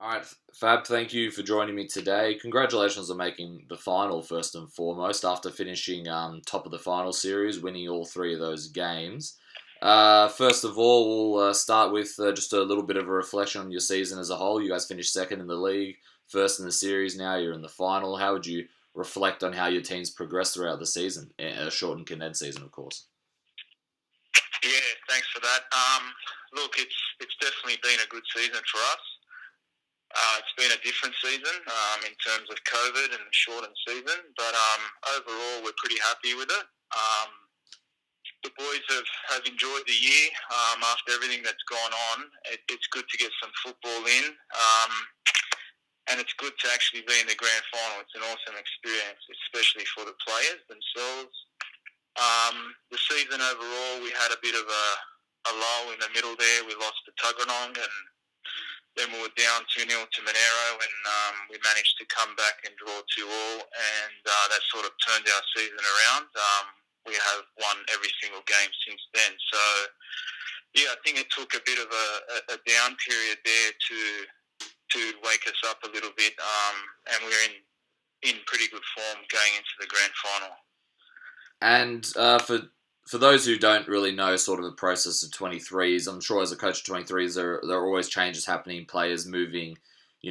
All right, Fab, thank you for joining me today. Congratulations on making the final, first and foremost, after finishing top of the final series, winning all three of those games. First of all, we'll start with just a little bit of a reflection on your season as a whole. You guys finished second in the league, first in the series, now you're in the final. How would you reflect on how your team's progressed throughout the season? A short and condensed season, of course. Yeah, thanks for that. Look, it's definitely been a good season for us. It's been a different season in terms of COVID and the shortened season, but overall we're pretty happy with it. The boys have enjoyed the year after everything that's gone on. It's good to get some football in, and it's good to actually be in the grand final. It's an awesome experience, especially for the players themselves. The season overall, we had a bit of a lull in the middle there. We lost to Tuggeranong, and then we were down 2-0 to Monero, and we managed to come back and draw 2-2, and that sort of turned our season around. We have won every single game since then. So, yeah, I think it took a bit of a down period there to wake us up a little bit, and we're in pretty good form going into the grand final. And for those who don't really know sort of the process of 23s, I'm sure as a coach of 23s, there are always changes happening, players moving,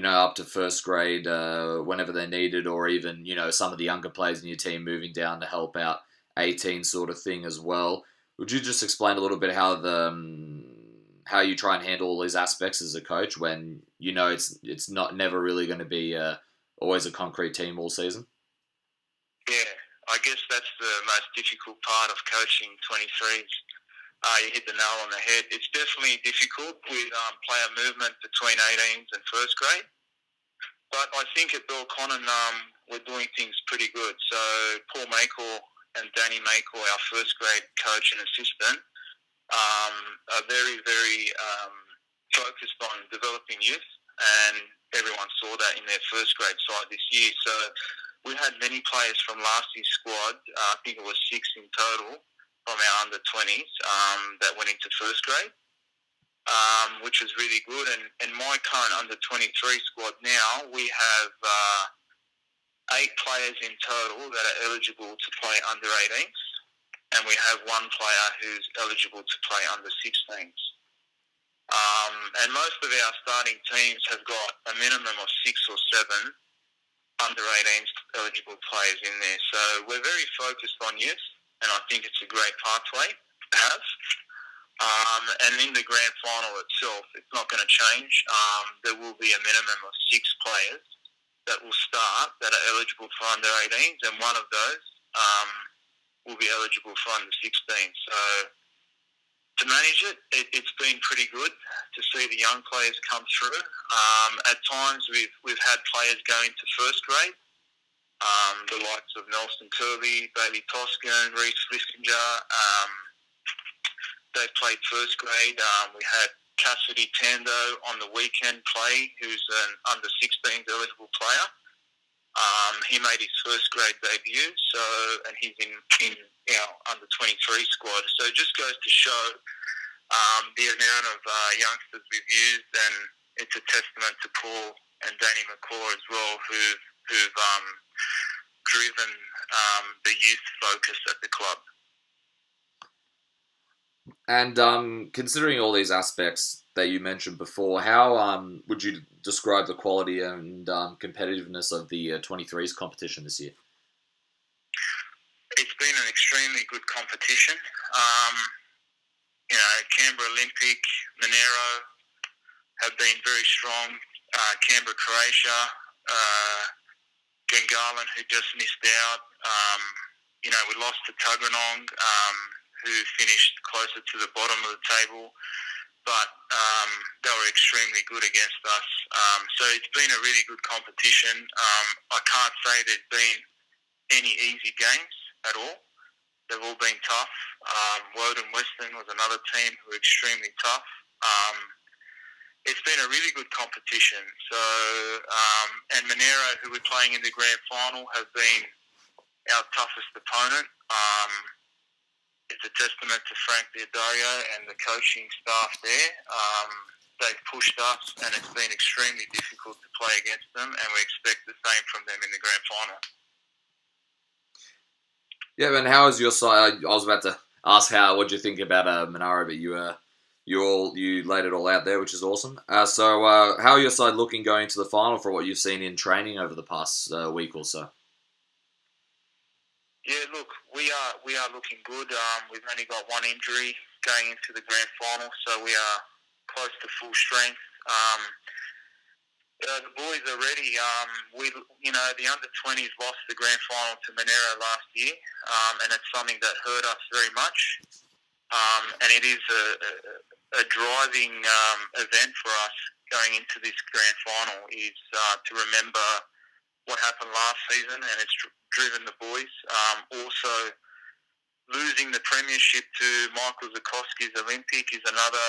up to first grade whenever they're needed, or even, some of the younger players in your team moving down to help out 18 sort of thing as well. Would you just explain a little bit how you try and handle all these aspects as a coach when it's not never really going to be always a concrete team all season? Yeah. I guess that's the most difficult part of coaching 23s. You hit the nail on the head. It's definitely difficult with player movement between 18s and first grade. But I think at Belconnen, we're doing things pretty good. So Paul Makel and Danny Makel, our first grade coach and assistant, are very, very focused on developing youth. And everyone saw that in their first grade side this year. So we had many players from last year's squad. I think it was 6 in total from our under-20s that went into first grade, which was really good. And my current under-23 squad now, we have 8 players in total that are eligible to play under-18s, and we have 1 player who's eligible to play under-16s. And most of our starting teams have got a minimum of 6 or 7 under-18s eligible players in there. So we're very focused on youth, and I think it's a great pathway to have. And in the grand final itself, it's not going to change. There will be a minimum of 6 players that will start that are eligible for under-18s, and one of those will be eligible for under-16s. So to manage it's been pretty good to see the young players come through. At times, we've had players going to first grade, the likes of Nelson Kirby, Bailey Toscan, Reece Liskinger. They played first grade. We had Cassidy Tando on the weekend play, who's an under-16s eligible player. He made his first grade debut, and he's in our under-23 squad. So it just goes to show the amount of youngsters we've used, and it's a testament to Paul and Danny McCaw as well, who've driven the youth focus at the club. And considering all these aspects that you mentioned before, how would you describe the quality and competitiveness of the 23s competition this year? It's been an extremely good competition. Canberra Olympic, Monero have been very strong. Canberra Croatia, Gungahlin, who just missed out. We lost to Tuggeranong, who finished closer to the bottom of the table, but they were extremely good against us. So it's been a really good competition. I can't say there's been any easy games at all. They've all been tough. Woden Western was another team who were extremely tough. It's been a really good competition. So, and Monero, who we're playing in the grand final, have been our toughest opponent. It's a testament to Frank D'Addario and the coaching staff there. they've pushed us, and it's been extremely difficult to play against them, and we expect the same from them in the grand final. Yeah, and how is your side? I was about to ask what do you think about Monaro, but you laid it all out there, which is awesome. So how are your side looking going to the final for what you've seen in training over the past week or so? Yeah, look, we are looking good. We've only got one injury going into the grand final, so we are close to full strength. The boys are ready. The under-20s lost the grand final to Monero last year, and it's something that hurt us very much. And it is a driving event for us going into this grand final is to remember what happened last season, and it's driven the boys. Also, losing the premiership to Michael Zukowski's Olympic is another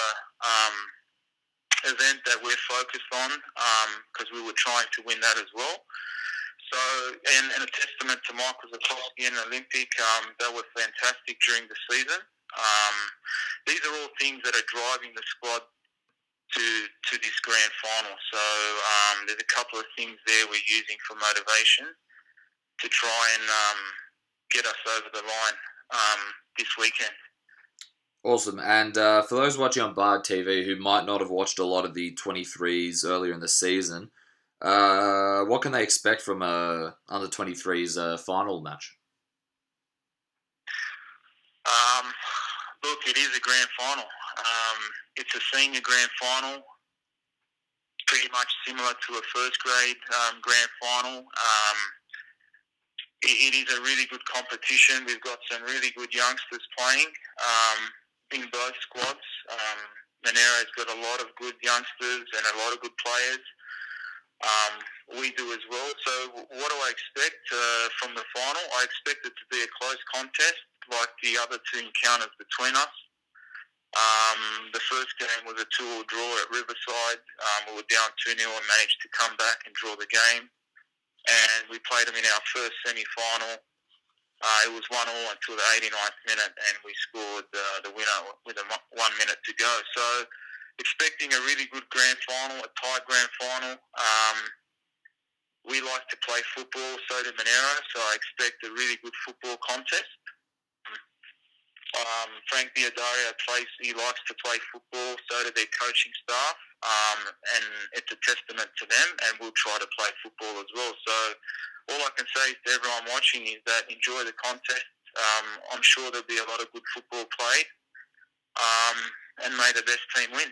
event that we're focused on because we were trying to win that as well. So, and a testament to Michael Zukowski and Olympic, they were fantastic during the season. These are all things that are driving the squad to this grand final. So there's a couple of things there we're using for motivation to try and get us over the line this weekend. Awesome. And for those watching on Bard TV who might not have watched a lot of the 23s earlier in the season, what can they expect from a under 23s final match? Look, it is a grand final. It's a senior grand final, pretty much similar to a first grade grand final. It is a really good competition. We've got some really good youngsters playing in both squads. Monero's got a lot of good youngsters and a lot of good players. We do as well. So what do I expect from the final? I expect it to be a close contest like the other two encounters between us. The first game was a 2-2 draw at Riverside. We were down 2-0 and managed to come back and draw the game. And we played them in our first semi-final. It was 1-1 until the 89th minute, and we scored the winner with 1 minute to go. So expecting a really good grand final, a tight grand final. We like to play football, so do Monero, so I expect a really good football contest. Frank Biodario he likes to play football, so do their coaching staff, and it's a testament to them, and we'll try to play football as well. So all I can say to everyone watching is that enjoy the contest. I'm sure there'll be a lot of good football played, and may the best team win.